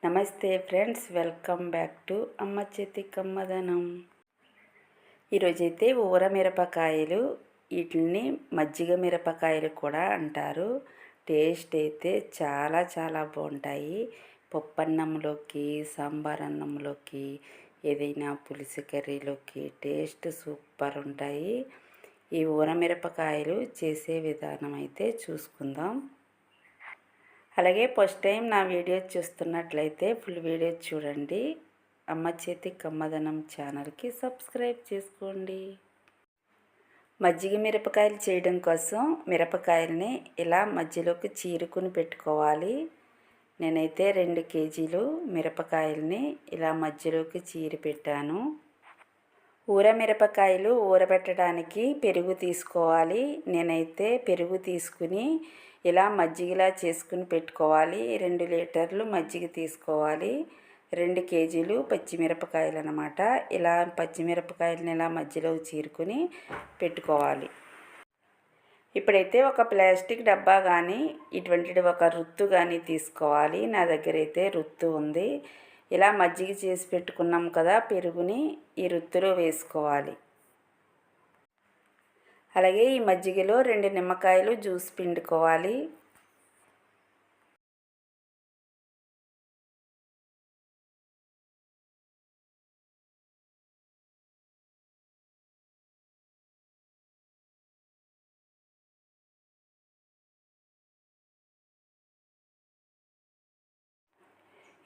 నమస్తే friends, welcome back to అమ్మ చేతి కమ్మదనం. ఈరోజైతే ఊర మిరపకాయలు, వీటిని మజ్జిగ మిరపకాయలు కూడా అంటారు. టేస్ట్ అయితే చాలా చాలా బాగుంటాయి. పప్పన్నంలోకి, సాంబార్ అన్నంలోకి, ఏదైనా పులుసు కర్రీలోకి టేస్ట్ సూపర్ ఉంటాయి. ఈ ఊర మిరపకాయలు చేసే విధానం అయితే చూసుకుందాం. అలాగే ఫస్ట్ టైం నా వీడియో చూస్తున్నట్లయితే ఫుల్ వీడియో చూడండి. అమ్మ చేతి కమ్మదనం ఛానల్కి సబ్స్క్రైబ్ చేసుకోండి. మజ్జిగ మిరపకాయలు చేయడం కోసం మిరపకాయలని ఇలా మధ్యలోకి చీరుకుని పెట్టుకోవాలి. నేనైతే 2 కేజీలు మిరపకాయలని ఇలా మధ్యలోకి చీరి పెట్టాను. ఊర మిరపకాయలు ఊరబెట్టడానికి పెరుగు తీసుకోవాలి. నేనైతే పెరుగు తీసుకుని ఇలా మజ్జిగలా చేసుకుని పెట్టుకోవాలి. 2 లీటర్లు మజ్జిగ తీసుకోవాలి. 2 కేజీలు పచ్చిమిరపకాయలు అన్నమాట. ఇలా పచ్చిమిరపకాయలను ఇలా మధ్యలో చీరుకుని పెట్టుకోవాలి. ఇప్పుడైతే ఒక ప్లాస్టిక్ డబ్బా కానీ ఇటువంటిది ఒక రుత్తు కానీ తీసుకోవాలి. నా దగ్గర అయితే రుత్తు ఉంది. ఇలా మజ్జిగ చేసి పెట్టుకున్నాం కదా, పెరుగుని ఈ రుత్తులో వేసుకోవాలి. అలాగే ఈ మజ్జిగలో 2 నిమ్మకాయలు జ్యూస్ పిండుకోవాలి.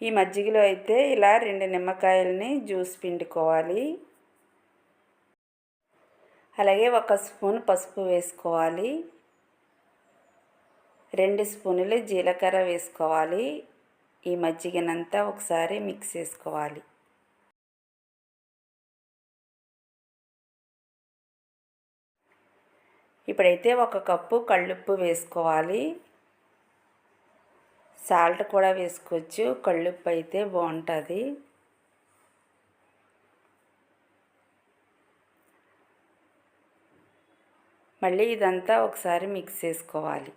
ఈ మజ్జిగలో అయితే ఇలా 2 నిమ్మకాయలని జ్యూస్ పిండుకోవాలి. అలాగే 1 స్పూన్ పసుపు వేసుకోవాలి. 2 స్పూన్లు జీలకర్ర వేసుకోవాలి. ఈ మజ్జిగనంతా ఒకసారి మిక్స్ చేసుకోవాలి. ఇప్పుడైతే 1 కప్పు కళ్ళుప్పు వేసుకోవాలి. సాల్ట్ కూడా వేసుకోవచ్చు. కళ్ళుప్పు అయితే బాగుంటుంది. మళ్ళీ ఇదంతా ఒకసారి మిక్స్ చేసుకోవాలి.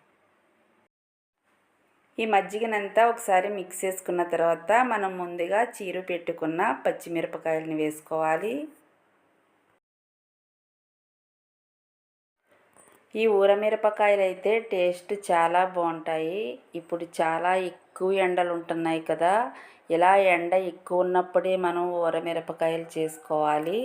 ఈ మజ్జిగనంతా ఒకసారి మిక్స్ చేసుకున్న తర్వాత మనం ముందుగా చీరు పెట్టుకున్న పచ్చిమిరపకాయలని వేసుకోవాలి. ఈ ఊర మిరపకాయలు అయితే టేస్ట్ చాలా బాగుంటాయి. ఇప్పుడు చాలా ఎక్కువ ఎండలు ఉంటున్నాయి కదా, ఇలా ఎండ ఎక్కువ ఉన్నప్పుడే మనం ఊర మిరపకాయలు చేసుకోవాలి.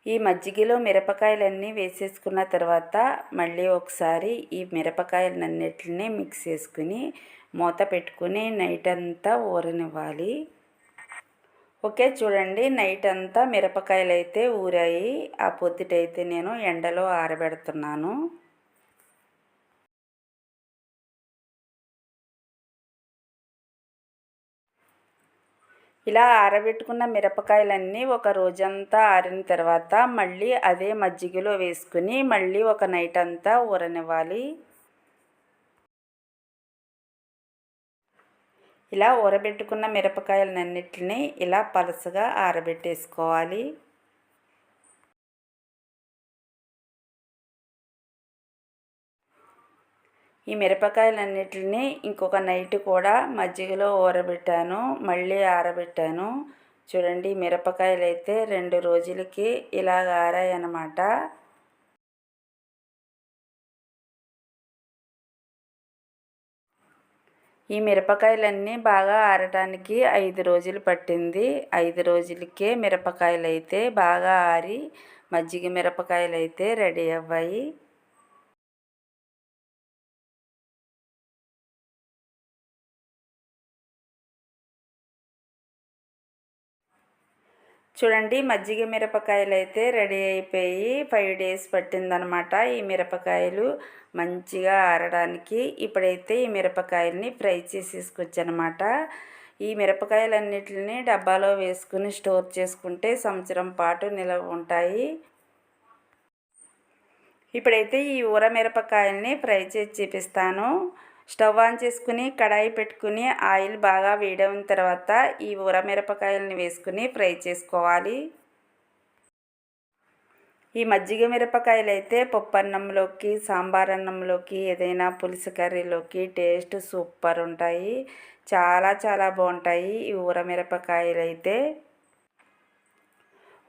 ఈ మజ్జిగలో మిరపకాయలన్నీ వేసేసుకున్న తర్వాత మళ్ళీ ఒకసారి ఈ మిరపకాయలన్నిటిని మిక్స్ చేసుకుని మూత పెట్టుకుని నైట్ అంతా ఊరనివ్వాలి. ఓకే, చూడండి, నైట్ అంతా మిరపకాయలు అయితే ఊరాయి. ఆ పొద్దుటైతే నేను ఎండలో ఆరబెడుతున్నాను. ఇలా ఆరబెట్టుకున్న మిరపకాయలన్నీ ఒక రోజంతా ఆరిన తర్వాత మళ్ళీ అదే మజ్జిగలో వేసుకుని మళ్ళీ ఒక నైట్ అంతా ఊరనివ్వాలి. ఇలా ఊరబెట్టుకున్న మిరపకాయలన్నిటిని ఇలా పలసగా ఆరబెట్టేసుకోవాలి. ఈ మిరపకాయలన్నిటిని ఇంకొక నైట్ కూడా మజ్జిగలో ఊరబెట్టాను, మళ్ళీ ఆరబెట్టాను. చూడండి, మిరపకాయలు అయితే 2 రోజులకి ఇలాగ ఆరాయన్నమాట. ఈ మిరపకాయలన్నీ బాగా ఆరటానికి 5 రోజులు పట్టింది. 5 రోజులకే మిరపకాయలు అయితే బాగా ఆరి మజ్జిగ మిరపకాయలు అయితే రెడీ అవ్వాయి. చూడండి, మజ్జిగ మిరపకాయలు అయితే రెడీ అయిపోయి 5 డేస్ పట్టిందనమాట ఈ మిరపకాయలు మంచిగా ఆరడానికి. ఇప్పుడైతే ఈ మిరపకాయలని ఫ్రై చేసేసుకొచ్చనమాట. ఈ మిరపకాయలన్నిటిని డబ్బాలో వేసుకుని స్టోర్ చేసుకుంటే సంవత్సరం పాటు నిలవ ఉంటాయి. ఇప్పుడైతే ఈ ఊర మిరపకాయల్ని ఫ్రై చేసి చూపిస్తాను. స్టవ్ ఆన్ చేసుకుని కడాయి పెట్టుకుని ఆయిల్ బాగా వేడైన తర్వాత ఈ ఊర మిరపకాయలని వేసుకుని ఫ్రై చేసుకోవాలి. ఈ మజ్జిగ మిరపకాయలు అయితే పప్పన్నంలోకి, సాంబార్ అన్నంలోకి, ఏదైనా పులుసు కర్రీలోకి టేస్ట్ సూపర్ ఉంటాయి. చాలా చాలా బాగుంటాయి ఈ ఊర మిరపకాయలు అయితే.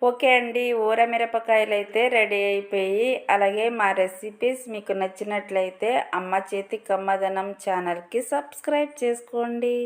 ఓకే అండి, ఊర మిరపకాయలు అయితే రెడీ అయిపోయి. అలాగే మా రెసిపీస్ మీకు నచ్చినట్లయితే అమ్మ చేతి కమ్మదనం ఛానల్కి సబ్స్క్రైబ్ చేసుకోండి.